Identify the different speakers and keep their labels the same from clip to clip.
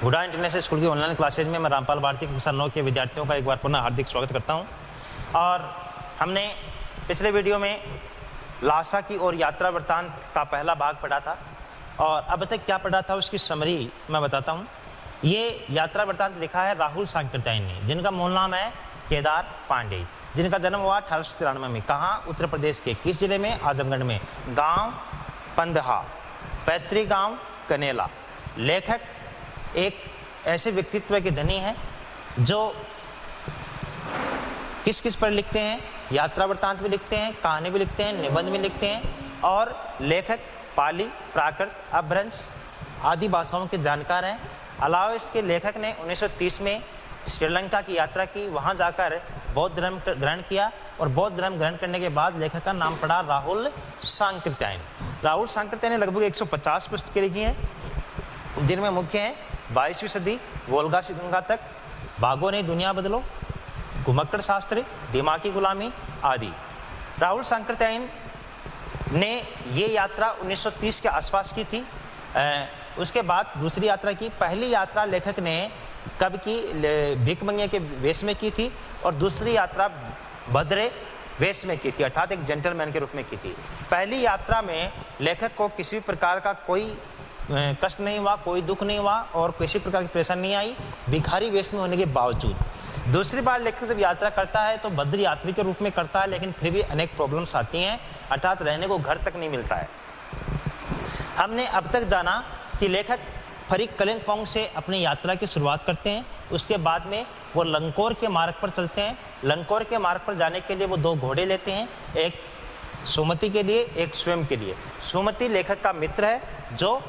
Speaker 1: Hooda international school की online classes में मैं रामपाल भारती कक्षा 9 के विद्यार्थियों का एक बार पुनः हार्दिक स्वागत करता हूं। और हमने पिछले वीडियो में लासा की और यात्रा वृत्तांत का पहला भाग पढ़ा था और अब तक क्या पढ़ा था उसकी समरी मैं बताता हूं। ये यात्रा वृत्तांत लिखा है राहुल सांकृत्यायन ने, जिनका मूल नाम है केदार पांडे, जिनका जन्म हुआ 1893 में। कहाँ? उत्तर प्रदेश के किस जिले में? आजमगढ़ में। गांव पंदहा, पैतृक गांव कनेला। लेखक एक ऐसे व्यक्तित्व के धनी हैं जो किस किस पर लिखते हैं? यात्रा वृत्तांत भी लिखते हैं, कहानी भी लिखते हैं, निबंध भी लिखते हैं। और लेखक पाली, प्राकृत, अपभ्रंश आदि भाषाओं के जानकार हैं। अलावा इसके लेखक ने 1930 में श्रीलंका की यात्रा की, वहां जाकर बौद्ध धर्म ग्रहण किया और बौद्ध धर्म ग्रहण करने के बाद लेखक का नाम पड़ा राहुल सांकृत्यायन। राहुल सांकृत्यायन ने लगभग 150 पुस्तकें लिखी हैं, जिनमें मुख्य हैं 22वीं सदी, वोल्गा से गंगा तक, भागो नहीं दुनिया बदलो, घुमक्कड़ शास्त्री, दिमागी गुलामी आदि। राहुल सांकृत्यायन ने ये यात्रा 1930 के आसपास की थी। उसके बाद दूसरी यात्रा की। पहली यात्रा लेखक ने कब की? भिकमंगे के वेश में की थी और दूसरी यात्रा भद्रे वेश में की थी, अर्थात एक जेंटलमैन के रूप में की थी। पहली यात्रा में लेखक को किसी प्रकार का कोई कष्ट नहीं हुआ, कोई दुख नहीं हुआ और किसी प्रकार की परेशानी नहीं आई, भिखारी वेश में होने के बावजूद। दूसरी बार लेखक जब यात्रा करता है तो भद्र यात्री के रूप में करता है, लेकिन फिर भी अनेक प्रॉब्लम्स आती हैं, अर्थात रहने को घर तक नहीं मिलता है। हमने अब तक जाना कि लेखक फरीक कलिंगपोंग से अपनी यात्रा की शुरुआत करते हैं। उसके बाद में वो लंकोर के मार्ग पर चलते हैं। लंकोर के मार्ग पर जाने के लिए वो 2 घोड़े लेते हैं, एक सुमति के लिए, एक स्वयं के लिए। सुमति लेखक का मित्र है जो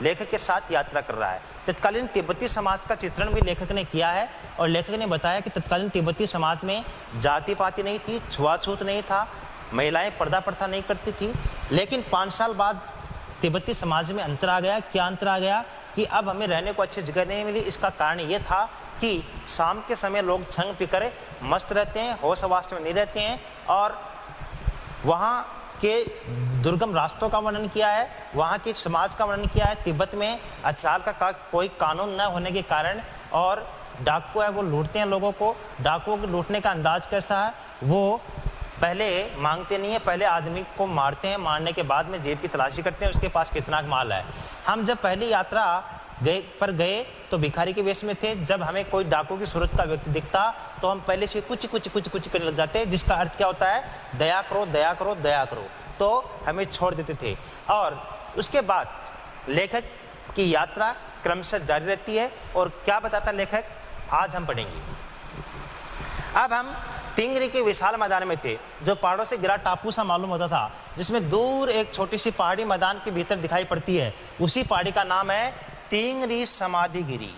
Speaker 1: लेखक के साथ यात्रा कर रहा है। तत्कालीन तिब्बती समाज का चित्रण भी लेखक ने किया है और लेखक ने बताया कि तत्कालीन तिब्बती समाज में जाति पाति नहीं थी, छुआछूत नहीं था, महिलाएं पर्दा प्रथा नहीं करती थी। लेकिन 5 साल बाद तिब्बती समाज में अंतर आ गया। क्या अंतर आ गया? कि अब हमें रहने को अच्छी जगह नहीं मिली। इसका कारण ये था कि शाम के समय लोग छंग पीकर मस्त रहते हैं, होश हवास में नहीं रहते हैं। और वहाँ के दुर्गम रास्तों का वर्णन किया है, वहाँ के समाज का वर्णन किया है। तिब्बत में हथियार का कोई कानून न होने के कारण और डाकू है वो लूटते हैं लोगों को। डाकुओं को लूटने का अंदाज कैसा है? वो पहले मांगते नहीं है, पहले आदमी को मारते हैं, मारने के बाद में जेब की तलाशी करते हैं उसके पास कितना माल है। हम जब पहली यात्रा गए तो भिखारी के वेश में थे। जब हमें कोई डाकू की सूरत का व्यक्ति दिखता तो हम पहले से कुछ करने लग जाते, जिसका अर्थ क्या होता है? दया करो दया करो दया करो, तो हमें छोड़ देते थे। और उसके बाद लेखक की यात्रा क्रमशः जारी रहती है। और क्या बताता लेखक, आज हम पढ़ेंगे। अब हम टिंगरी के विशाल मैदान में थे, जो पहाड़ों से गिरा टापू सा मालूम होता था, जिसमें दूर एक छोटी सी पहाड़ी मैदान के भीतर दिखाई पड़ती है। उसी पहाड़ी का नाम है टिंगरी समाधिगिरी।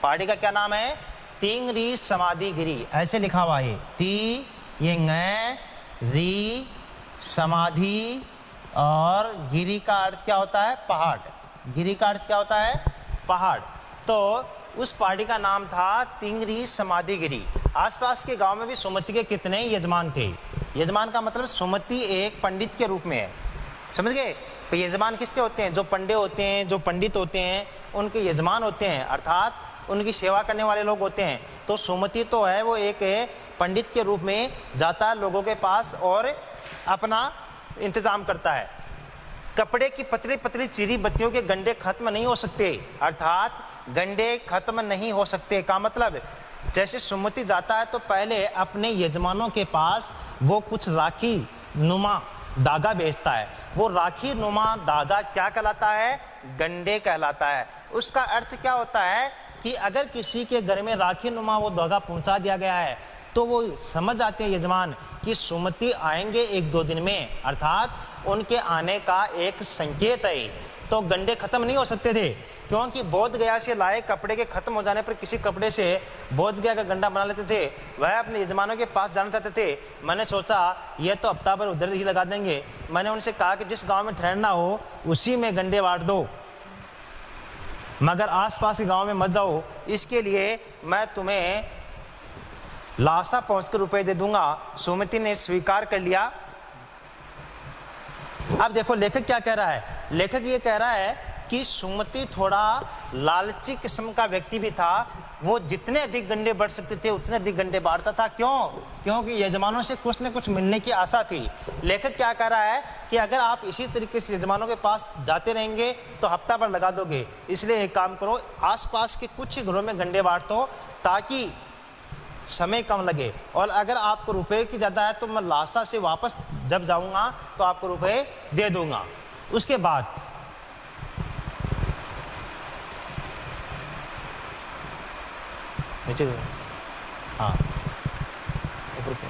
Speaker 1: पहाड़ी का क्या नाम है? टिंगरी समाधिगिरी। ऐसे लिखा हुआ है, टी ये री समाधि और गिरी का अर्थ क्या होता है? पहाड़। गिरी का अर्थ क्या होता है? पहाड़। तो उस पहाड़ी का नाम था टिंगरी समाधिगिरी। आसपास के गांव में भी सुमति के कितने यजमान थे। यजमान का मतलब सुमति एक पंडित के रूप में है, समझ गए? तो यजमान किसके होते हैं? जो पंडे होते हैं, जो पंडित होते हैं, उनके यजमान होते हैं, अर्थात उनकी सेवा करने वाले लोग होते हैं। तो सुमति तो है वो एक पंडित के रूप में जाता है लोगों के पास और अपना इंतजाम करता है। कपड़े की पतली पतली चिरी बत्तियों के गंडे खत्म नहीं हो सकते, अर्थात गंडे खत्म नहीं हो सकते का मतलब जैसे सुमति जाता है तो पहले अपने यजमानों के पास वो कुछ राखी नुमा धागा बेचता है। वो राखी नुमा धागा क्या कहलाता है? गंडे कहलाता है। उसका अर्थ क्या होता है कि अगर किसी के घर में राखी नुमा वो धागा पहुंचा दिया गया है तो वो समझ आते हैं यजमान कि सुमति आएंगे 1-2 दिन में, अर्थात उनके आने का एक संकेत है। तो गंडे खत्म नहीं हो सकते थे, क्योंकि बोध गया से लाए कपड़े के खत्म हो जाने पर किसी कपड़े से बोध गया का गंडा बना लेते थे। वह अपने यजमानों के पास जाना चाहते थे। मैंने सोचा ये तो हफ्ता भर उधर ही लगा देंगे। मैंने उनसे कहा कि जिस गांव में ठहरना हो उसी में गंडे बांट दो, मगर आसपास के गांव में मत जाओ। इसके लिए मैं तुम्हें लासा पहुंचकर रुपए दे दूंगा। सुमति ने स्वीकार कर लिया। अब देखो लेखक क्या कह रहा है। लेखक ये कह रहा है कि सुमति थोड़ा लालची किस्म का व्यक्ति भी था। वो जितने अधिक गंडे बढ़ सकते थे उतने अधिक गंडे बांटता था। क्यों? क्योंकि यजमानों से कुछ न कुछ मिलने की आशा थी। लेखक क्या कह रहा है कि अगर आप इसी तरीके से यजमानों के पास जाते रहेंगे तो हफ्ता भर लगा दोगे, इसलिए एक काम करो, आसपास के कुछ ही घरों में गंडे बांट दो ताकि समय कम लगे, और अगर आपको रुपए की ज़्यादा है तो मैं लासा से वापस जब जाऊंगा तो आपको रुपए दे दूंगा। उसके बाद नीचे, हाँ ऊपर पे,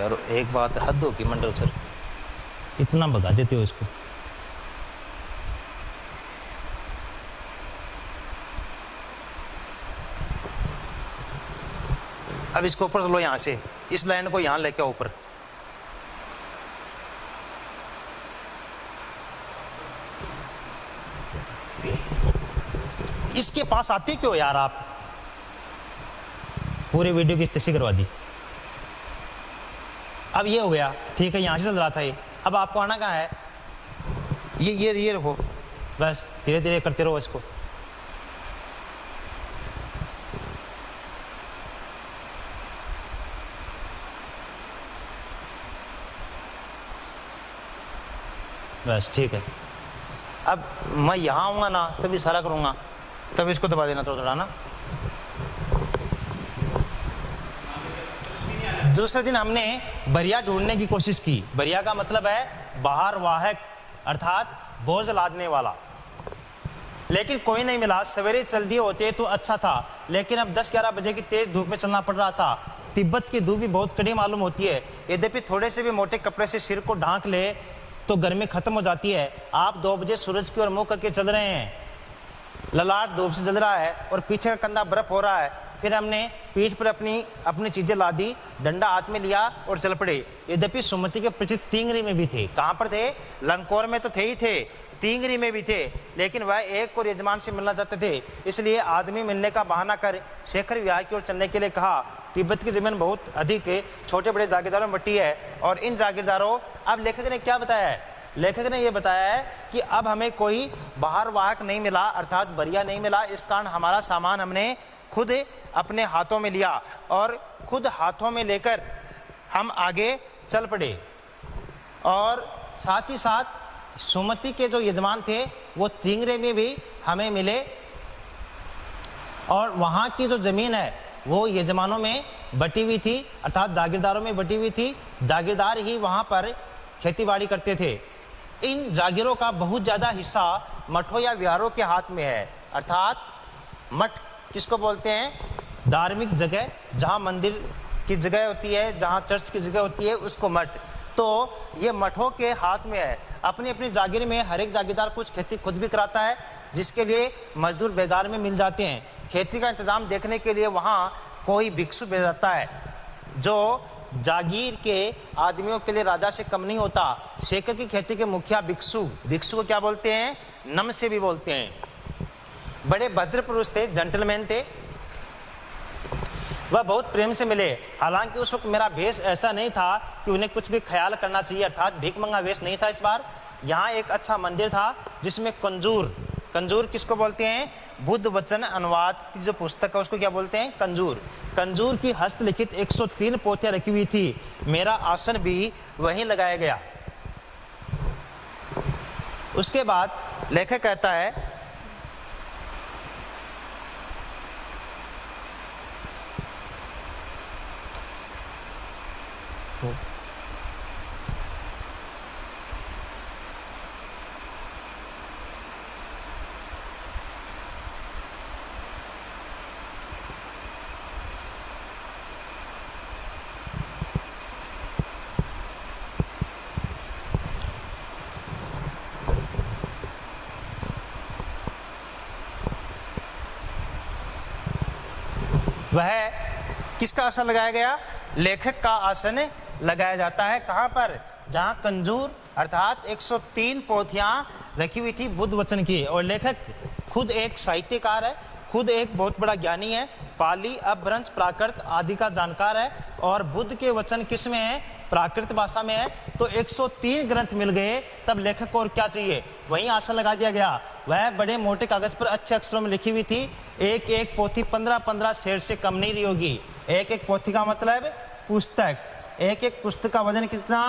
Speaker 1: यार एक बात हद हो कि मंडल सर इतना भगा देते हो इसको। अब इसको ऊपर चलो, यहां से इस लाइन को यहां लेके ऊपर। इसके पास आते क्यों यार आप? पूरे वीडियो की तस्वीर करवा दी। अब ये हो गया, ठीक है, यहां से चल रहा था ये। अब आपको आना कहाँ है? ये रखो, बस धीरे धीरे करते रहो इसको। बस ठीक है। अब मैं यहाँ आऊँगा ना तब इशारा करूँगा, तब इसको दबा देना थोड़ा थोड़ा ना। दूसरे दिन हमने बरिया ढूंढने की कोशिश की। बरिया का मतलब है बाहर वाहक, अर्थात बोझ लादने वाला, लेकिन कोई नहीं मिला। सवेरे चल दिए होते तो अच्छा था, लेकिन अब 10-11 बजे की तेज धूप में चलना पड़ रहा था। तिब्बत की धूप भी बहुत कड़ी मालूम होती है। यद्यपि थोड़े से भी मोटे कपड़े से सिर को ढांक ले तो गर्मी खत्म हो जाती है। आप 2 बजे सूरज की ओर मुंह करके चल रहे हैं, ललाट धूप से जल रहा है और पीछे का कंधा बर्फ हो रहा है। फिर हमने पीठ पर अपनी चीजें लादी, डंडा हाथ में लिया और चल पड़े। यद्यपि सुमति के परिचित तींगरी में भी थे। कहाँ पर थे? लंकोर में तो थे ही थे, तींगरी में भी थे, लेकिन वह एक और यजमान से मिलना चाहते थे। इसलिए आदमी मिलने का बहाना कर शेखर विहार की ओर चलने के लिए कहा। तिब्बत की जमीन बहुत अधिक छोटे बड़े जागीरदारों में बटी है, और इन जागीरदारों, अब लेखक ने क्या बताया है? लेखक ने यह बताया है कि अब हमें कोई बाहर वाहक नहीं मिला, अर्थात बरिया नहीं मिला। इस कारण हमारा सामान हमने खुद अपने हाथों में लिया और खुद हाथों में लेकर हम आगे चल पड़े। और साथ ही साथ सुमति के जो यजमान थे वो तिंगरे में भी हमें मिले, और वहाँ की जो ज़मीन है वो यजमानों में बटी हुई थी, अर्थात जागीरदारों में बटी हुई थी। जागीरदार ही वहाँ पर खेतीबाड़ी करते थे। इन जागीरों का बहुत ज़्यादा हिस्सा मठों या विहारों के हाथ में है, अर्थात मठ किसको बोलते हैं? धार्मिक जगह, जहाँ मंदिर की जगह होती है, जहाँ चर्च की जगह होती है, उसको मठ। तो ये मठों के हाथ में है। अपनी अपनी जागीर में हर एक जागीरदार कुछ खेती खुद भी कराता है, जिसके लिए मजदूर बेगार में मिल जाते हैं। खेती का इंतजाम देखने के लिए वहाँ कोई भिक्षु भेज जाता है, जो जागीर के आदमियों के लिए राजा से कम नहीं होता। शेखर की खेती के मुखिया भिक्षु को क्या बोलते हैं? नम से भी बोलते हैं। बड़े भद्र पुरुष थे, जेंटलमैन थे। वह बहुत प्रेम से मिले। हालांकि उस वक्त मेरा वेश ऐसा नहीं था कि उन्हें कुछ भी ख्याल करना चाहिए, अर्थात भीख मंगा वेश नहीं था इस बार। यहाँ एक अच्छा मंदिर था जिसमें कंजूर किसको बोलते हैं? बुद्ध वचन अनुवाद की जो पुस्तक है उसको क्या बोलते हैं? कंजूर की हस्तलिखित 103 पोथियां रखी हुई थी। मेरा आसन भी वहीं लगाया गया। उसके बाद लेखक कहता है, वह किसका आसन लगाया गया? लेखक का आसन लगाया जाता है। कहाँ पर? जहाँ कंजूर अर्थात 103 पोथियां रखी हुई थी बुद्ध वचन की। और लेखक खुद एक साहित्यकार है, खुद एक बहुत बड़ा ज्ञानी है, पाली, अपभ्रंश, प्राकृत आदि का जानकार है। और बुद्ध के वचन किस में है? प्राकृत भाषा में है। तो 103 ग्रंथ मिल गए, तब लेखक को और क्या चाहिए? वहीं आसन लगा दिया गया। वह बड़े मोटे कागज पर अच्छे अक्षरों में लिखी हुई थी। एक एक पोथी 15-15 शेर से कम नहीं रही होगी। एक एक पोथी का मतलब पुस्तक, एक एक पुस्तक का वजन कितना?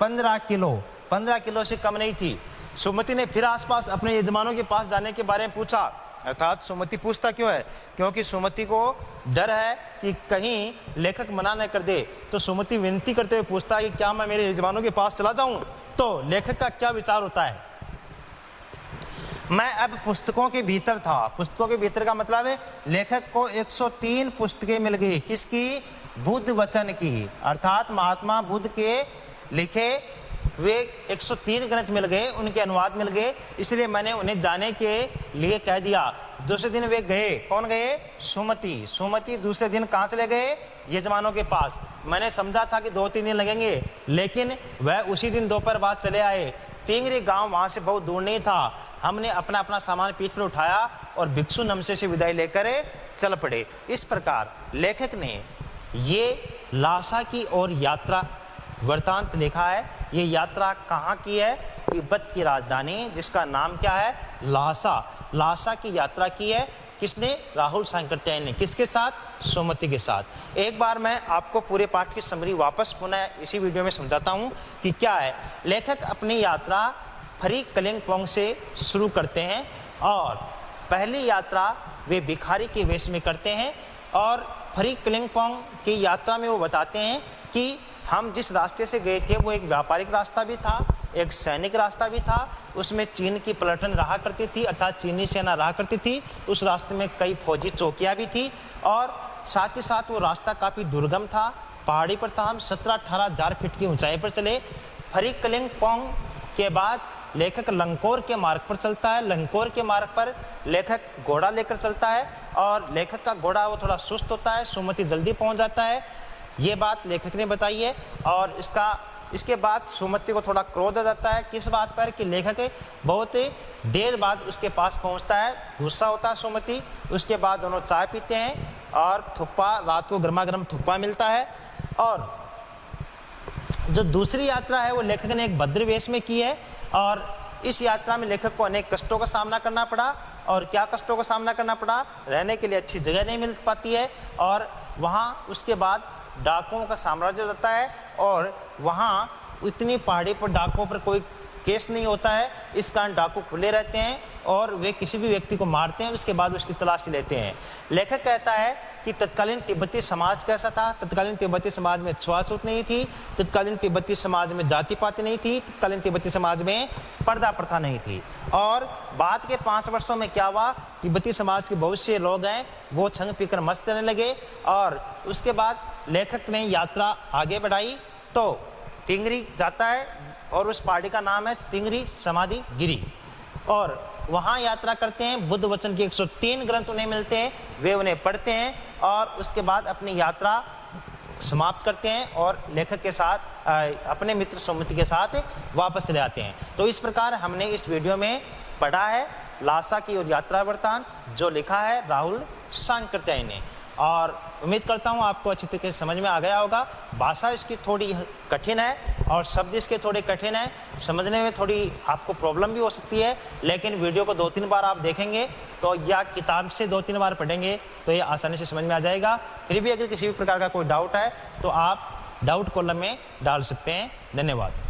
Speaker 1: 15 किलो, 15 किलो से कम नहीं थी। सुमति ने फिर आसपास अपने यजमानों के पास जाने के बारे में पूछा। अर्थात सुमति पूछता क्यों है? क्योंकि सुमति को डर है कि कहीं लेखक मना न कर दे। तो सुमति विनती करते हुए पूछता है कि क्या मैं मेरे यजमानों के पास चला जाऊं? तो लेखक का क्या विचार होता है? मैं अब पुस्तकों के भीतर था। पुस्तकों के भीतर का मतलब है लेखक को 103 पुस्तकें मिल गई। किसकी? बुद्ध वचन की। अर्थात महात्मा बुद्ध के लिखे वे 103 ग्रंथ मिल गए, उनके अनुवाद मिल गए। इसलिए मैंने उन्हें जाने के लिए कह दिया। दूसरे दिन वे गए। कौन गए? सुमति। सुमति दूसरे दिन कहाँ चले गए? यजमानों के पास। मैंने समझा था कि 2-3 दिन लगेंगे, लेकिन वह उसी दिन दोपहर बाद चले आए। तिंगरी गांव वहां से बहुत दूर नहीं था। हमने अपना अपना सामान पीठ पर उठाया और भिक्षु नमसे से विदाई लेकर चल पड़े। इस प्रकार लेखक ने ये लासा की ओर यात्रा वृतांत लिखा है। ये यात्रा कहाँ की है? तिब्बत की राजधानी जिसका नाम क्या है? लासा। लासा की यात्रा की है। किसने? राहुल सांकृत्यायन ने। किसके साथ? सुमति के साथ। एक बार मैं आपको पूरे पाठ की समरी वापस पुनः इसी वीडियो में समझाता हूँ कि क्या है। लेखक अपनी यात्रा फरी कलिंगपोंग से शुरू करते हैं और पहली यात्रा वे भिखारी के वेश में करते हैं। और फरी कलिंगपोंग की यात्रा में वो बताते हैं कि हम जिस रास्ते से गए थे वो एक व्यापारिक रास्ता भी था, एक सैनिक रास्ता भी था। उसमें चीन की पलटन रहा करती थी, अर्थात चीनी सेना रहा करती थी। उस रास्ते में कई फौजी चौकियाँ भी थी और साथ ही साथ वो रास्ता काफ़ी दुर्गम था, पहाड़ी पर था। हम 17-18 हज़ार फीट की ऊंचाई पर चले। फरी कलिंगपोंग के बाद लेखक लंकोर के मार्ग पर चलता है। लंकोर के मार्ग पर लेखक घोड़ा लेकर चलता है और लेखक का घोड़ा वो थोड़ा सुस्त होता है। सुमति जल्दी पहुंच जाता है। ये बात लेखक ने बताई है। और इसके बाद सुमति को थोड़ा क्रोध आ जाता है। किस बात पर? कि लेखक बहुत देर बाद उसके पास पहुंचता है। गुस्सा होता है सुमति। उसके बाद दोनों चाय पीते हैं और थुप्पा, रात को गर्मा गर्म थुप्पा मिलता है। और जो दूसरी यात्रा है वो लेखक ने एक भद्र वेश में की है। और इस यात्रा में लेखक को अनेक कष्टों का सामना करना पड़ा। और क्या कष्टों का सामना करना पड़ा? रहने के लिए अच्छी जगह नहीं मिल पाती है और वहाँ उसके बाद डाकुओं का साम्राज्य हो जाता है। और वहाँ इतनी पहाड़ी पर डाकुओं पर कोई केस नहीं होता है। इस कारण डाकू खुले रहते हैं और वे किसी भी व्यक्ति को मारते हैं, उसके बाद उसकी तलाश लेते हैं। लेखक कहता है कि तत्कालीन तिब्बती समाज कैसा था? तत्कालीन तिब्बती समाज में छुआछूत नहीं थी। तत्कालीन तिब्बती समाज में जाति पाति नहीं थी। तत्कालीन तिब्बती समाज में पर्दा प्रथा नहीं थी। और बाद के 5 वर्षों में क्या हुआ? तिब्बती समाज के बहुत से लोग हैं वो छंग पीकर मस्त रहने लगे। और उसके बाद लेखक ने यात्रा आगे बढ़ाई तो तिंगरी जाता है और उस पहाड़ी का नाम है तिंगरी समाधि गिरी। और वहाँ यात्रा करते हैं। बुद्ध वचन के 103 ग्रंथ उन्हें मिलते हैं, वे उन्हें पढ़ते हैं और उसके बाद अपनी यात्रा समाप्त करते हैं और लेखक के साथ अपने मित्र सुमति के साथ वापस चले आते हैं। तो इस प्रकार हमने इस वीडियो में पढ़ा है लासा की और यात्रा वृत्तांत, जो लिखा है राहुल सांकृत्यायन ने। और उम्मीद करता हूँ आपको अच्छी तरीके से समझ में आ गया होगा। भाषा इसकी थोड़ी कठिन है और शब्द इसके थोड़े कठिन है, समझने में थोड़ी आपको प्रॉब्लम भी हो सकती है। लेकिन वीडियो को 2-3 बार आप देखेंगे तो या किताब से 2-3 बार पढ़ेंगे तो ये आसानी से समझ में आ जाएगा। फिर भी अगर किसी भी प्रकार का कोई डाउट है तो आप डाउट कॉलम में डाल सकते हैं। धन्यवाद।